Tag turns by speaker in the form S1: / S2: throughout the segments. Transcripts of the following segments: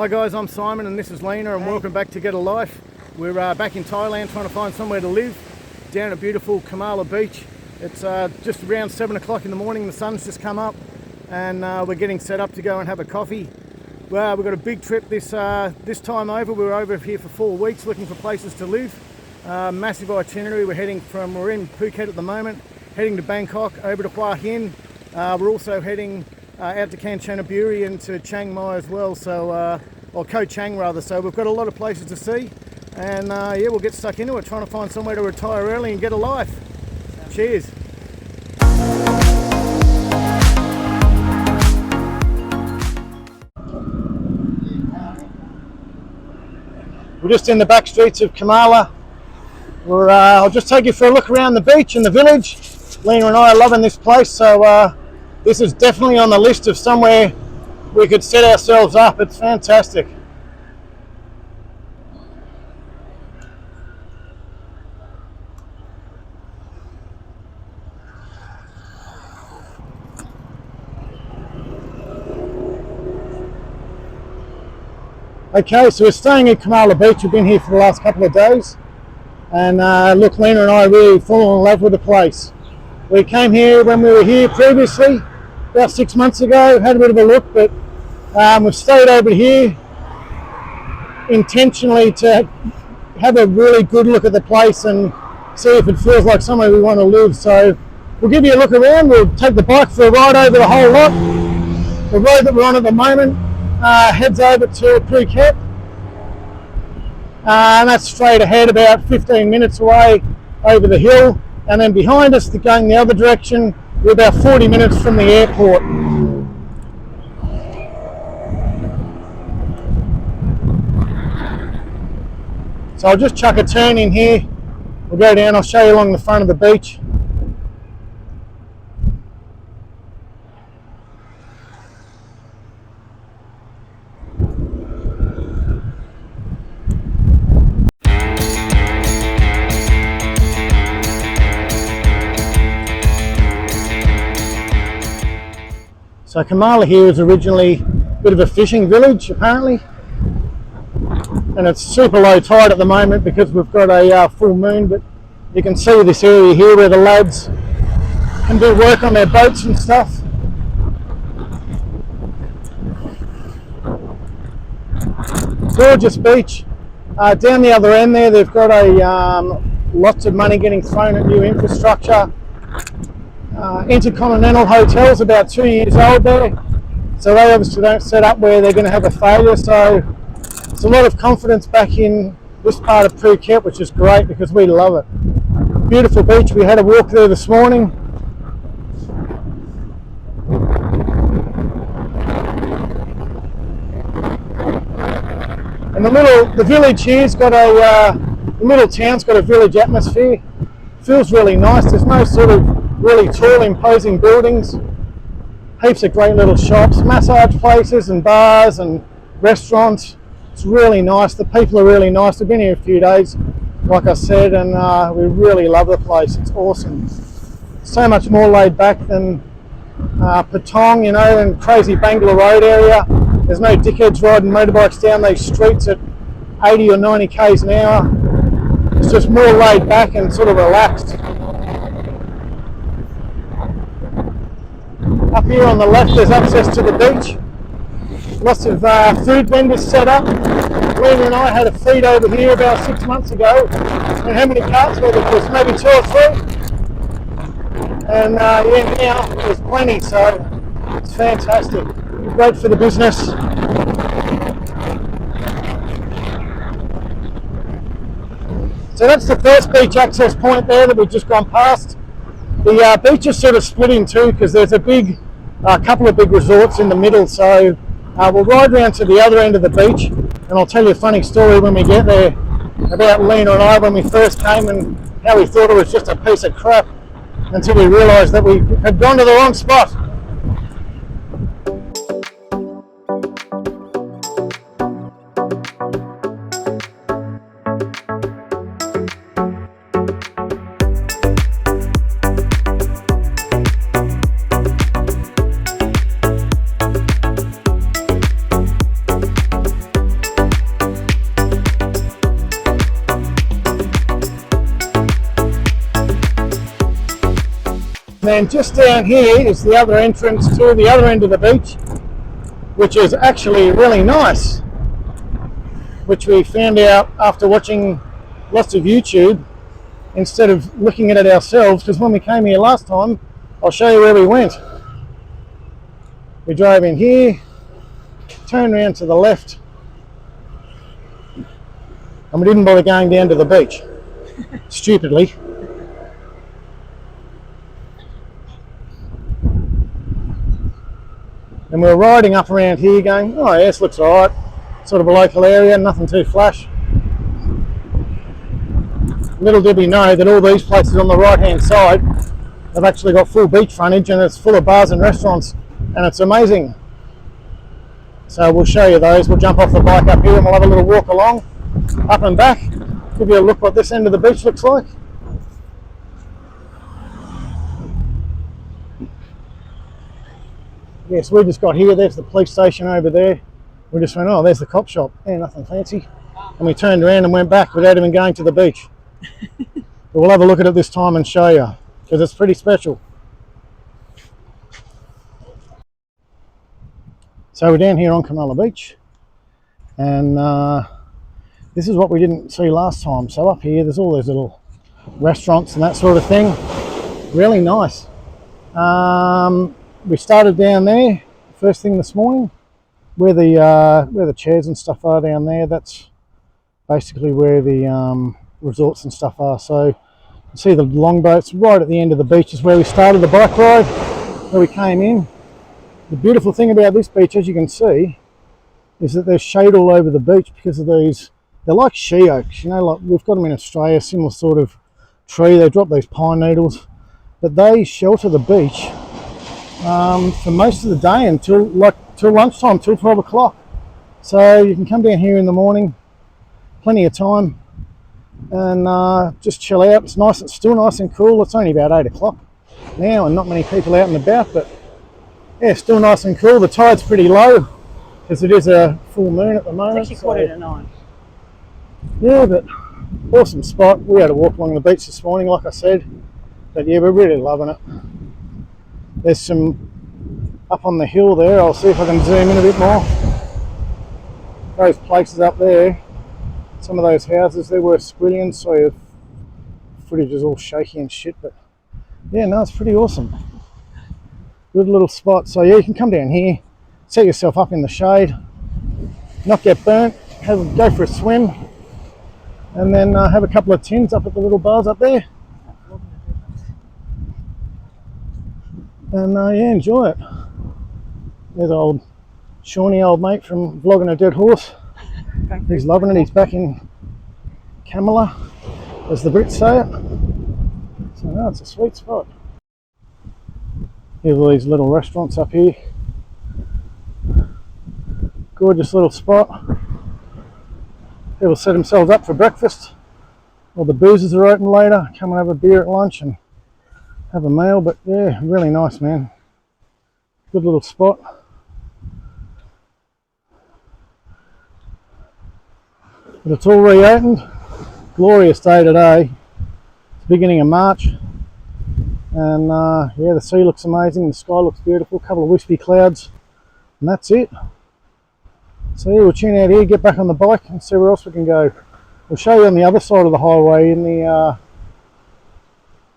S1: Hi guys, I'm Simon and this is Lena and welcome back to Get a Life. We're back in Thailand trying to find somewhere to live down at beautiful Kamala Beach. It's just around 7 o'clock in the morning, the sun's just come up and we're getting set up to go and have a coffee. Well, we've got a big trip this time over. We were over here for 4 weeks looking for places to live. Massive itinerary. We're in Phuket at the moment, heading to Bangkok, over to Hua Hin. We're also heading out to Kanchanaburi and to Chiang Mai as well, or Koh Chang rather. So we've got a lot of places to see, and yeah, we'll get stuck into it, trying to find somewhere to retire early and get a life. Cheers. We're just in the back streets of Kamala. I'll just take you for a look around the beach and the village. Lena and I are loving this place, so this is definitely on the list of somewhere we could set ourselves up. It's fantastic. Okay, so we're staying at Kamala Beach. We've been here for the last couple of days, and look, Lena and I are really fallen in love with the place. We came here when we were here previously, about 6 months ago, had a bit of a look, but we've stayed over here intentionally to have a really good look at the place and see if it feels like somewhere we want to live. So we'll give you a look around. We'll take the bike for a ride over the whole lot. The road that we're on at the moment heads over to Phuket, and that's straight ahead, about 15 minutes away over the hill. And then behind us, going the other direction, we're about 40 minutes from the airport. So I'll just chuck a turn in here. We'll go down, I'll show you along the front of the beach. So Kamala here is originally a bit of a fishing village, apparently, and it's super low tide at the moment because we've got a full moon, but you can see this area here where the lads can do work on their boats and stuff. Gorgeous beach. Down the other end there, they've got lots of money getting thrown at new infrastructure. Intercontinental hotels, about 2 years old there, so they obviously don't set up where they're going to have a failure. So it's a lot of confidence back in this part of Phuket, which is great because we love it. Beautiful beach. We had a walk there this morning. And the village here's got the little town's got a village atmosphere. Feels really nice. There's no sort of really tall, imposing buildings. Heaps of great little shops, massage places and bars and restaurants. It's really nice. The people are really nice. We've been here a few days, like I said, and we really love the place. It's awesome. So much more laid back than Patong, you know, and crazy Bangalore Road area. There's no dickheads riding motorbikes down these streets at 80 or 90 k's an hour. It's just more laid back and sort of relaxed. Up here on the left there's access to the beach. Lots of food vendors set up. Lena and I had a feed over here about 6 months ago. And how many carts were there? There's maybe 2 or 3. And yeah, now there's plenty, so it's fantastic. Great for the business. So that's the first beach access point there that we've just gone past. The beach is sort of split in two because there's a couple of big resorts in the middle, so we'll ride round to the other end of the beach, and I'll tell you a funny story when we get there about Lena and I when we first came and how we thought it was just a piece of crap until we realised that we had gone to the wrong spot. then just down here is the other entrance to the other end of the beach, which is actually really nice, which we found out after watching lots of YouTube instead of looking at it ourselves, because when we came here last time, I'll show you where we went. We drove in here, turned around to the left, and we didn't bother going down to the beach, stupidly. And we were riding up around here going, oh yeah, this looks alright, sort of a local area, nothing too flash. Little did we know that all these places on the right hand side have actually got full beach frontage, and it's full of bars and restaurants, and it's amazing. So we'll show you those. We'll jump off the bike up here and we'll have a little walk along, up and back, give you a look what this end of the beach looks like. Yes, we just got here, there's the police station over there. We just went, oh, there's the cop shop. Yeah, nothing fancy. And we turned around and went back without even going to the beach. But we'll have a look at it this time and show you, because it's pretty special. So we're down here on Kamala Beach, and this is what we didn't see last time. So up here, there's all those little restaurants and that sort of thing. Really nice. We started down there first thing this morning, where the chairs and stuff are down there. That's basically where the resorts and stuff are. So you can see the longboats right at the end of the beach is where we started the bike ride, where we came in. The beautiful thing about this beach, as you can see, is that there's shade all over the beach because of these. They're like she oaks, you know, like we've got them in Australia, similar sort of tree. They drop these pine needles, but they shelter the beach for most of the day until till lunchtime, till 12 o'clock. So you can come down here in the morning, plenty of time, and just chill out. It's nice, it's still nice and cool. It's only about 8 o'clock now and not many people out and about, but yeah, still nice and cool. The tide's pretty low because it is a full moon at the moment.
S2: It's actually 8:45.
S1: Yeah, but awesome spot. We had a walk along the beach this morning, like I said, but yeah, we're really loving it. There's some up on the hill there. I'll see if I can zoom in a bit more. Those places up there, some of those houses, they're worth squillions, so your footage is all shaky and shit, but yeah, no, it's pretty awesome. Good little spot. So yeah, you can come down here, set yourself up in the shade, not get burnt, go for a swim, and then have a couple of tins up at the little bars up there, and yeah, enjoy it. There's old Shawnee, old mate from Vlogging a Dead Horse. He's loving it. He's back in Kamala, as the Brits say it. So no, it's a sweet spot. Here's all these little restaurants up here. Gorgeous little spot. People set themselves up for breakfast. All the boozers are open later. Come and have a beer at lunch and have a meal. But yeah, really nice, man. Good little spot. But it's all reopened. Glorious day today. It's the beginning of March. And yeah, the sea looks amazing, the sky looks beautiful, a couple of wispy clouds, and that's it. So yeah, we'll tune out here, get back on the bike and see where else we can go. We'll show you on the other side of the highway in the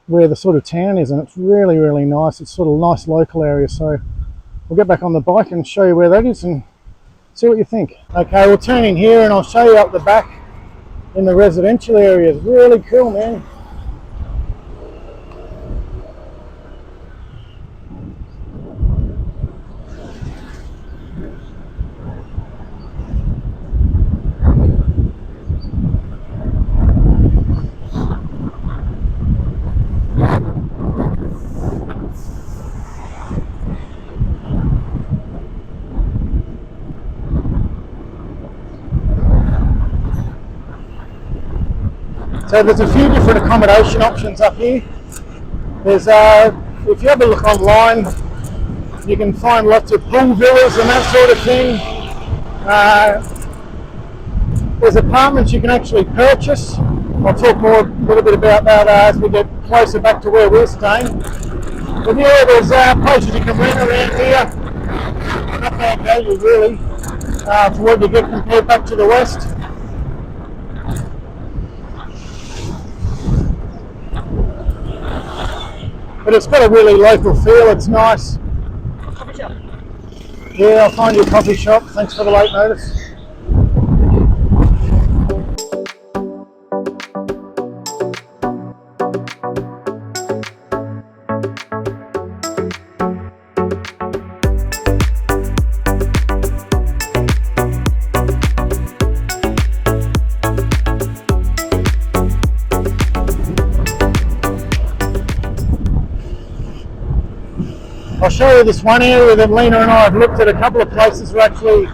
S1: where the sort of town is, and it's really, really nice. It's sort of a nice local area, so we'll get back on the bike and show you where that is and see what you think. Okay, we'll turn in here and I'll show you up the back in the residential areas. Really cool, man. So there's a few different accommodation options up here. There's if you have a look online, you can find lots of pool villas and that sort of thing. There's apartments you can actually purchase. I'll talk more a little bit about that as we get closer back to where we're staying. But yeah, there's places you can rent around here. Not bad value really for what you get compared back to the west. But it's got a really local feel, it's nice.
S2: Coffee shop.
S1: Yeah, I'll find you a coffee shop. Thanks for the late notice. I'll show you this one area that Lena and I have looked at. A couple of places are actually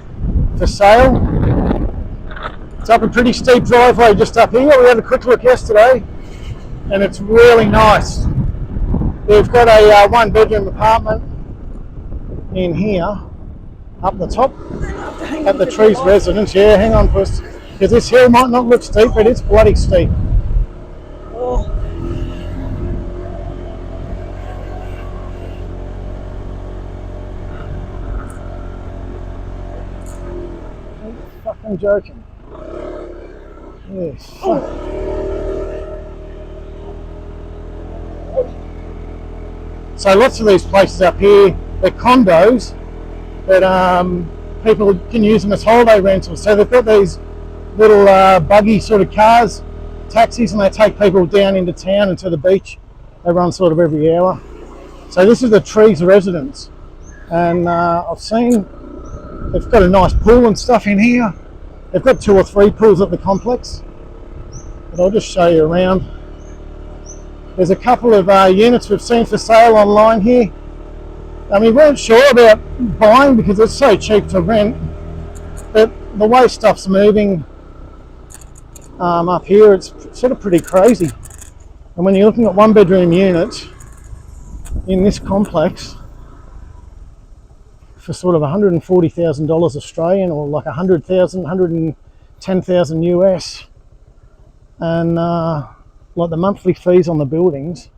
S1: for sale. It's up a pretty steep driveway just up here. We had a quick look yesterday and it's really nice. They've got a one bedroom apartment in here up the top at the Trees residence. Yeah, hang on first, because this hill might not look steep, but it's bloody steep.
S2: Oh.
S1: Fucking joking. Yes. Oh. So lots of these places up here, they're condos, but people can use them as holiday rentals. So they've got these little buggy sort of cars, taxis, and they take people down into town and to the beach. They run sort of every hour. So this is the Trees residence, and I've seen they've got a nice pool and stuff in here. They've got 2 or 3 pools at the complex, but I'll just show you around. There's a couple of units we've seen for sale online here. We weren't sure about buying because it's so cheap to rent, but the way stuff's moving up here, it's sort of pretty crazy. And when you're looking at 1 bedroom units in this complex for sort of $140,000 Australian, or like 100,000, 110,000 US, and like the monthly fees on the buildings,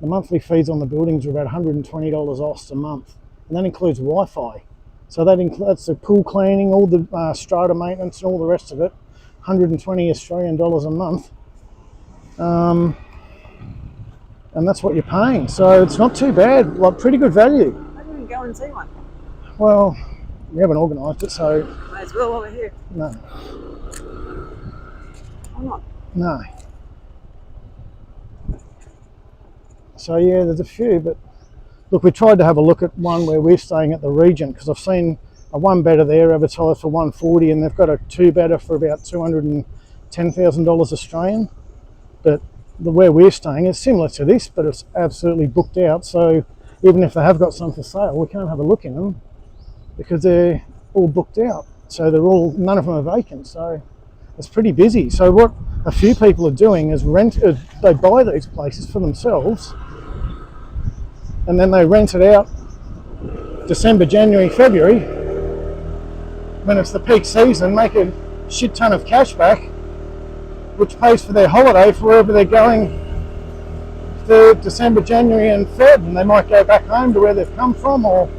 S1: are about $120 Auss a month, and that includes Wi-Fi. So that's the pool cleaning, all the strata maintenance, and all the rest of it. 120 Australian dollars a month, and that's what you're paying. So it's not too bad, like pretty good value.
S2: I didn't go and see one.
S1: Well, we haven't organised it, so...
S2: Might as well over here.
S1: No.
S2: Why not?
S1: No. So yeah, there's a few, but look, we tried to have a look at one where we're staying at the Regent, because I've seen a 1-bedder there advertised for $140, and they've got a 2-bedder for about $210,000 Australian. But where we're staying is similar to this, but it's absolutely booked out. So even if they have got some for sale, we can't have a look in them because they're all booked out. So none of them are vacant. So it's pretty busy. So what a few people are doing is they buy these places for themselves, and then they rent it out December, January, February, when it's the peak season, make a shit ton of cash back, which pays for their holiday for wherever they're going for December, January and Feb, and they might go back home to where they've come from, or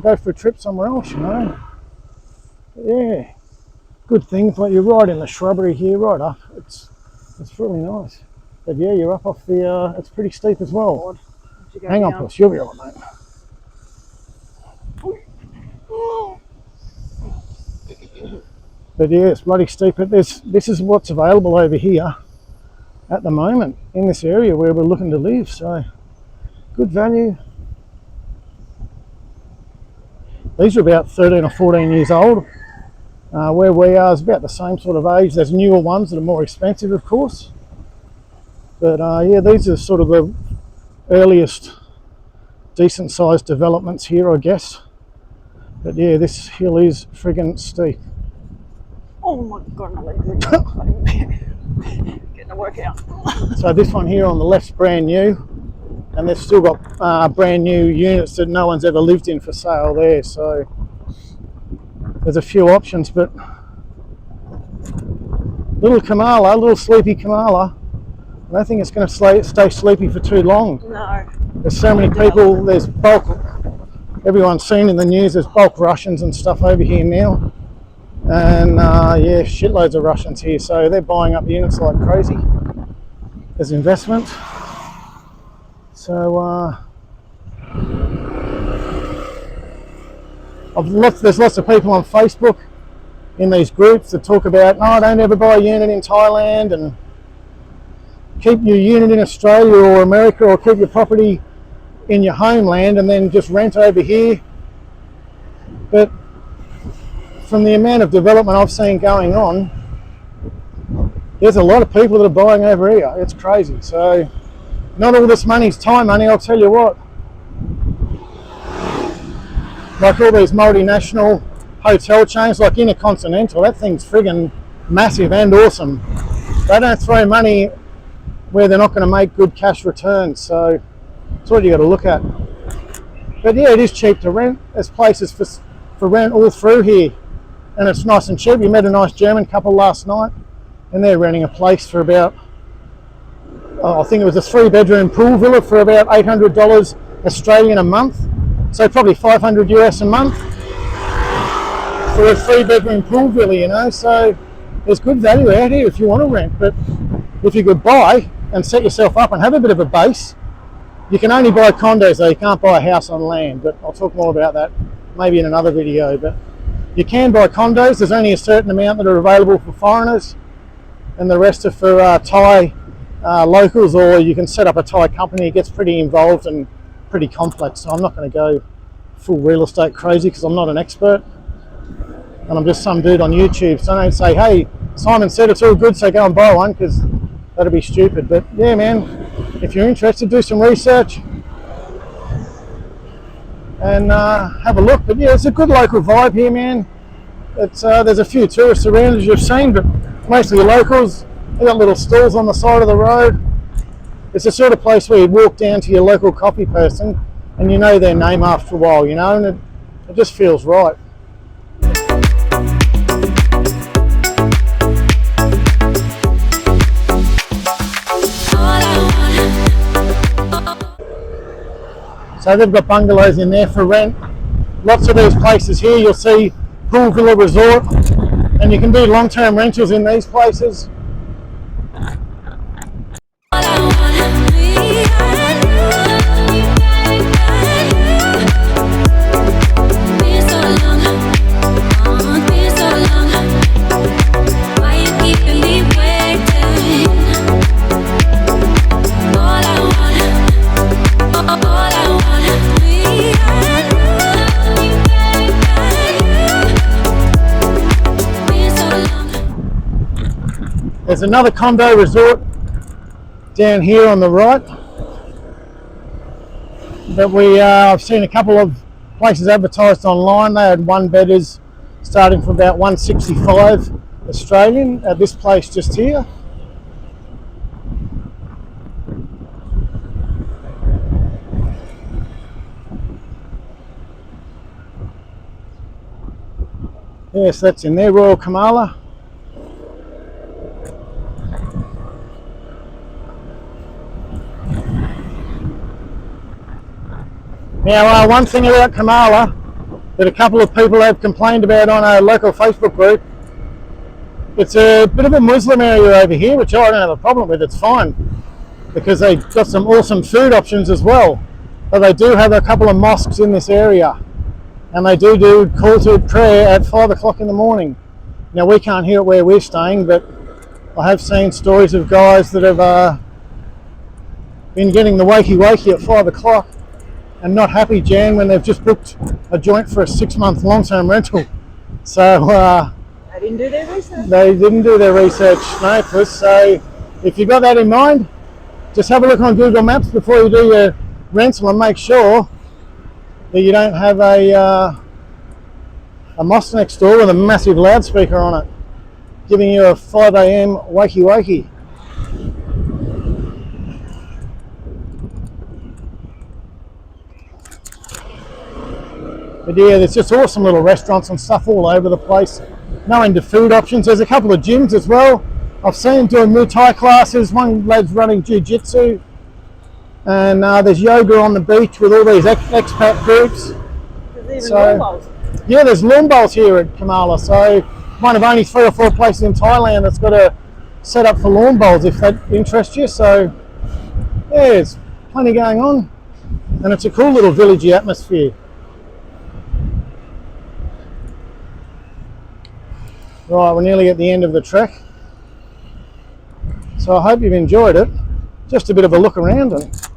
S1: go for a trip somewhere else, you know. But yeah, good things, like you're right in the shrubbery here, right up. It's really nice. But yeah, you're up off the, it's pretty steep as well. Hang on, Puss, you'll be all right, mate. But yeah, it's bloody steep. But this is what's available over here at the moment in this area where we're looking to live. So good value. These are about 13 or 14 years old. Where we are is about the same sort of age. There's newer ones that are more expensive, of course. But yeah, these are sort of the earliest decent sized developments here, I guess. But yeah, this hill is friggin' steep.
S2: Oh my god, my legs are getting a workout.
S1: So this one here on the left's brand new, and they've still got brand new units that no one's ever lived in for sale there. So there's a few options, but little sleepy Kamala, I don't think it's going to stay sleepy for too long.
S2: No.
S1: There's so many people, there's bulk, everyone's seen in the news, there's bulk Russians and stuff over here now. And yeah, shitloads of Russians here, so they're buying up units like crazy as investment. So there's lots of people on Facebook in these groups that talk about, no, don't ever buy a unit in Thailand, and keep your unit in Australia or America, or keep your property in your homeland and then just rent over here. But from the amount of development I've seen going on, there's a lot of people that are buying over here. It's crazy. So not all this money's Thai money, I'll tell you what. Like all these multinational hotel chains, like Intercontinental, that thing's friggin' massive and awesome. They don't throw money where they're not going to make good cash returns, so that's what you got to look at. But yeah, it is cheap to rent. There's places for rent all through here, and it's nice and cheap. We met a nice German couple last night, and they're renting a place for about, I think it was a 3-bedroom pool villa for about $800 Australian a month, so probably 500 US a month for a 3-bedroom pool villa, you know. So there's good value out here if you want to rent. But if you could buy and set yourself up and have a bit of a base, you can only buy condos though, you can't buy a house on land, but I'll talk more about that maybe in another video. But you can buy condos. There's only a certain amount that are available for foreigners, and the rest are for Thai locals, or you can set up a Thai company. It gets pretty involved and pretty complex, so I'm not going to go full real estate crazy because I'm not an expert and I'm just some dude on YouTube. So I don't say, hey, Simon said it's all good, so go and buy one, because that'd be stupid. But yeah, man, if you're interested, do some research and have a look. But yeah, it's a good local vibe here, man. It's there's a few tourists around, as you've seen, but mostly locals. They got little stalls on the side of the road. It's the sort of place where you walk down to your local coffee person and you know their name after a while, you know, and it just feels right. So they've got bungalows in there for rent. Lots of these places here, you'll see pool villa resort, and you can do long-term rentals in these places. There's another condo resort down here on the right that I've seen a couple of places advertised online. They had 1-bedders starting from about 165 Australian at this place just here. Yes, that's in there, Royal Kamala. Now, one thing about Kamala that a couple of people have complained about on a local Facebook group, it's a bit of a Muslim area over here, which I don't have a problem with. It's fine because they've got some awesome food options as well. But they do have a couple of mosques in this area, and they do call to prayer at 5 o'clock in the morning. Now, we can't hear it where we're staying, but I have seen stories of guys that have been getting the wakey at 5 o'clock and not happy, Jan, when they've just booked a joint for a 6-month long-term rental. So
S2: They didn't do their research.
S1: They didn't do their research, no, Chris. So if you've got that in mind, just have a look on Google Maps before you do your rental and make sure that you don't have a mosque next door with a massive loudspeaker on it, giving you a 5 a.m. wakey. But yeah, there's just awesome little restaurants and stuff all over the place. No end of food options. There's a couple of gyms as well. I've seen doing Muay Thai classes. One lad's running jiu-jitsu. And there's yoga on the beach with all these expat groups.
S2: There's even lawn bowls.
S1: Yeah, there's lawn bowls here at Kamala. So one of only 3 or 4 places in Thailand that's got a set up for lawn bowls, if that interests you. So yeah, there's plenty going on, and it's a cool little villagey atmosphere. Right, we're nearly at the end of the trek, so I hope you've enjoyed it. Just a bit of a look around and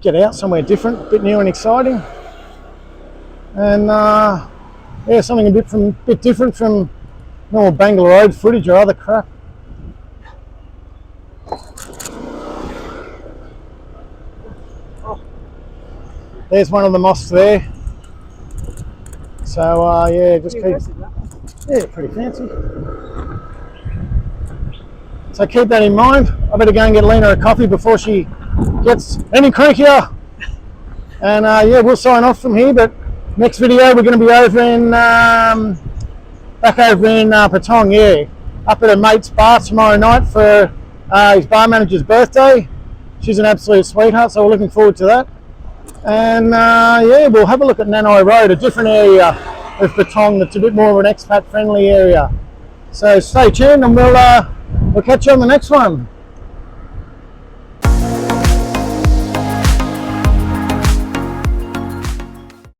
S1: get out somewhere different, a bit new and exciting, and yeah, something a bit different from normal Bangalore Road footage or other crap. There's one of the mosques there. So yeah, just keep. Yeah, pretty fancy. So keep that in mind. I better go and get Lena a coffee before she gets any crankier. And yeah, we'll sign off from here. But next video we're going to be over in back over in Patong. Yeah, up at a mate's bar tomorrow night for his bar manager's birthday. She's an absolute sweetheart, so we're looking forward to that. And yeah, we'll have a look at Nanai Road, a different area of Patong that's a bit more of an expat friendly area. So stay tuned, and we'll catch you on the next one.